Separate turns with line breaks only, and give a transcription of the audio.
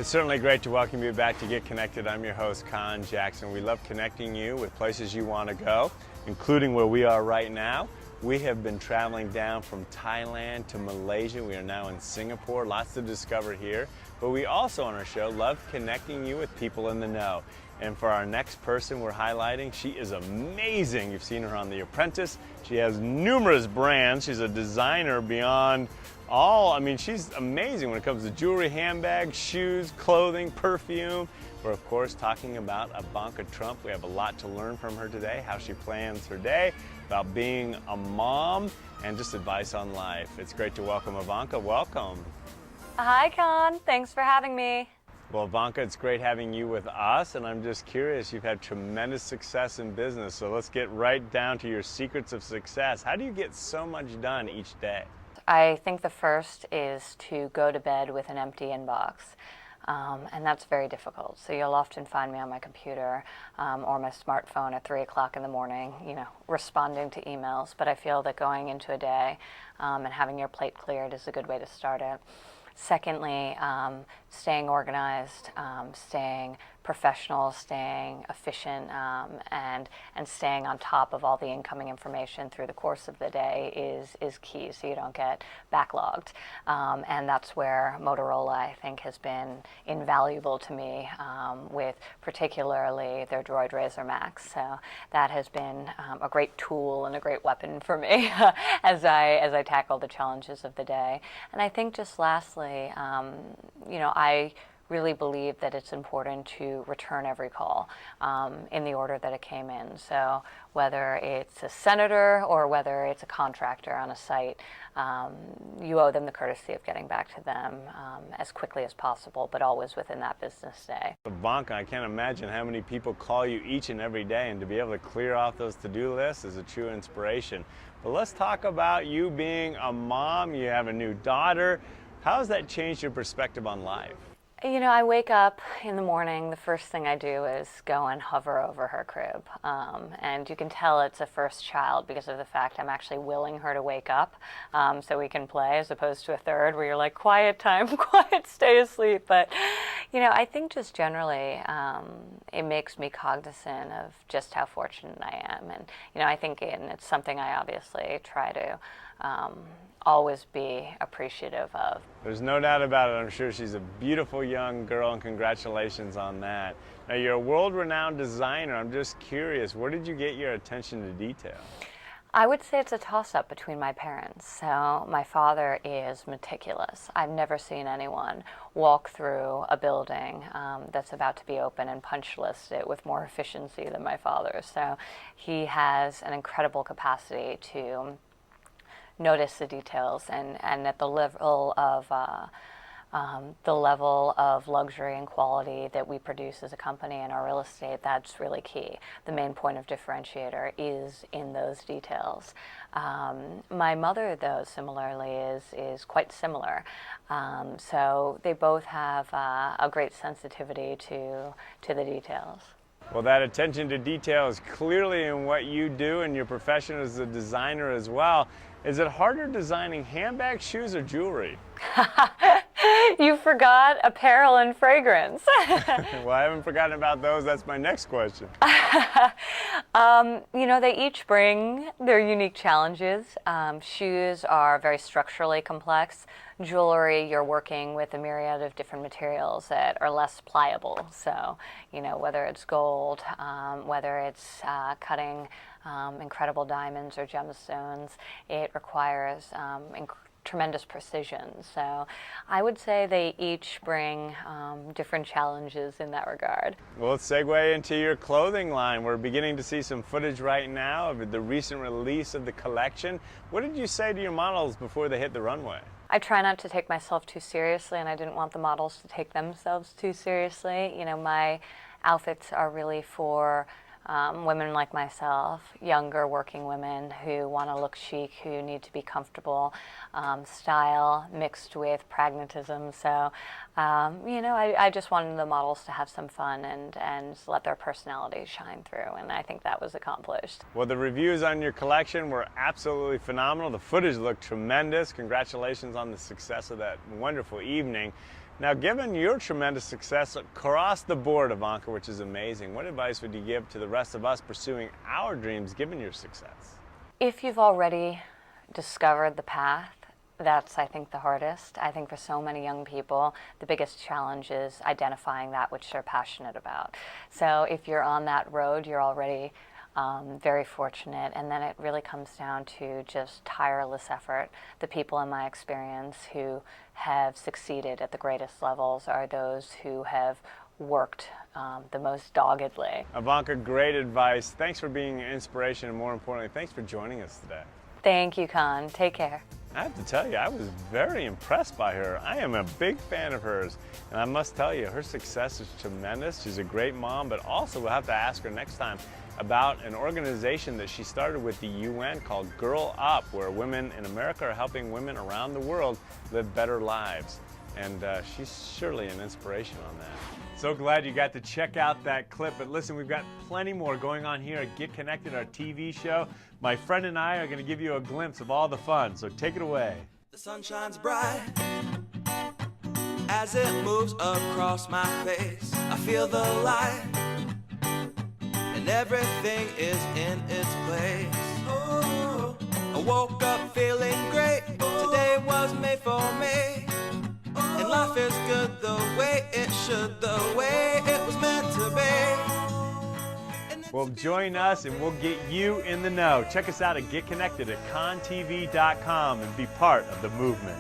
It's certainly great to welcome you back to Get Connected. I'm your host, Con Jackson. We love connecting you with places you want to go, including where we are right now. We have been traveling down from Thailand to Malaysia. We are now in Singapore. Lots to discover here. But we also on our show love connecting you with people in the know. And for our next person we're highlighting, she is amazing. You've seen her on The Apprentice. She has numerous brands. She's a designer beyond all. I mean, she's amazing when it comes to jewelry, handbags, shoes, clothing, perfume. We're of course talking about Ivanka Trump. We have a lot to learn from her today, how she plans her day, about being a mom, and just advice on life. It's great to welcome Ivanka. Welcome.
Hi, Con. Thanks for having me.
Well, Ivanka, it's great having you with us, and I'm just curious, you've had tremendous success in business, so let's get right down to your secrets of success. How do you get so much done each day?
I think the first is to go to bed with an empty inbox, and that's very difficult. So you'll often find me on my computer or my smartphone at 3 o'clock in the morning, responding to emails, but I feel that going into a day and having your plate cleared is a good way to start it. Secondly, staying organized, staying professional, staying efficient, and staying on top of all the incoming information through the course of the day is key, so you don't get backlogged. And that's where Motorola, I think, has been invaluable to me, with particularly their Droid Razr Max. So that has been a great tool and a great weapon for me as I tackle the challenges of the day. And I think just lastly, I really believe that it's important to return every call in the order that it came in. So whether it's a senator or whether it's a contractor on a site, you owe them the courtesy of getting back to them as quickly as possible, but always within that business day.
Ivanka, I can't imagine how many people call you each and every day, and to be able to clear off those to-do lists is a true inspiration. But let's talk about you being a mom. You have a new daughter. How has that changed your perspective on life?
I wake up in the morning, the first thing I do is go and hover over her crib. And you can tell it's a first child because of the fact I'm actually willing her to wake up so we can play, as opposed to a third where you're like, quiet time, quiet, stay asleep. But, I think just generally it makes me cognizant of just how fortunate I am. And, I think it's something I obviously try to always be appreciative of.
There's no doubt about it. I'm sure she's a beautiful young girl, and congratulations on that. Now, you're a world-renowned designer. I'm just curious, where did you get your attention to detail?
I would say it's a toss-up between my parents. So my father is meticulous. I've never seen anyone walk through a building that's about to be open and punch list it with more efficiency than my father. So he has an incredible capacity to notice the details, and at the level of luxury and quality that we produce as a company in our real estate, that's really key. The main point of differentiator is in those details. My mother, though, similarly is quite similar. So they both have a great sensitivity to the details.
Well, that attention to detail is clearly in what you do and your profession as a designer as well. Is it harder designing handbags, shoes, or jewelry?
You forgot apparel and fragrance.
Well, I haven't forgotten about those. That's my next question.
They each bring their unique challenges. Shoes are very structurally complex. Jewelry, you're working with a myriad of different materials that are less pliable. So, whether it's gold, whether it's cutting incredible diamonds or gemstones, it requires tremendous precision. So I would say they each bring different challenges in that regard.
Well, let's segue into your clothing line. We're beginning to see some footage right now of the recent release of the collection. What did you say to your models before they hit the runway?
I try not to take myself too seriously, and I didn't want the models to take themselves too seriously. My outfits are really for women like myself, younger working women who want to look chic, who need to be comfortable, style mixed with pragmatism. So, I just wanted the models to have some fun and let their personalities shine through, and I think that was accomplished.
Well, the reviews on your collection were absolutely phenomenal. The footage looked tremendous. Congratulations on the success of that wonderful evening. Now, given your tremendous success across the board, Ivanka, which is amazing, what advice would you give to the rest of us pursuing our dreams given your success?
If you've already discovered the path, that's, I think, the hardest. I think for so many young people, the biggest challenge is identifying that which they're passionate about. So if you're on that road, you're already very fortunate, and then it really comes down to just tireless effort. The people in my experience who have succeeded at the greatest levels are those who have worked the most doggedly.
Ivanka, great advice. Thanks for being an inspiration, and more importantly, thanks for joining us today.
Thank you, Con. Take care.
I have to tell you, I was very impressed by her. I am a big fan of hers, and I must tell you, her success is tremendous. She's a great mom, but also we'll have to ask her next time about an organization that she started with the UN called Girl Up, where women in America are helping women around the world live better lives. And she's surely an inspiration on that. So glad you got to check out that clip. But listen, we've got plenty more going on here at Get Connected, our TV show. My friend and I are going to give you a glimpse of all the fun, so take it away.
The sun shines bright as it moves across my face. I feel the light and everything is in its place. Oh, I woke up feeling great. Today was made for me. And life is good the way it should, the way it was meant to be.
Well, join us and we'll get you in the know. Check us out at GetConnected at contv.com and be part of the movement.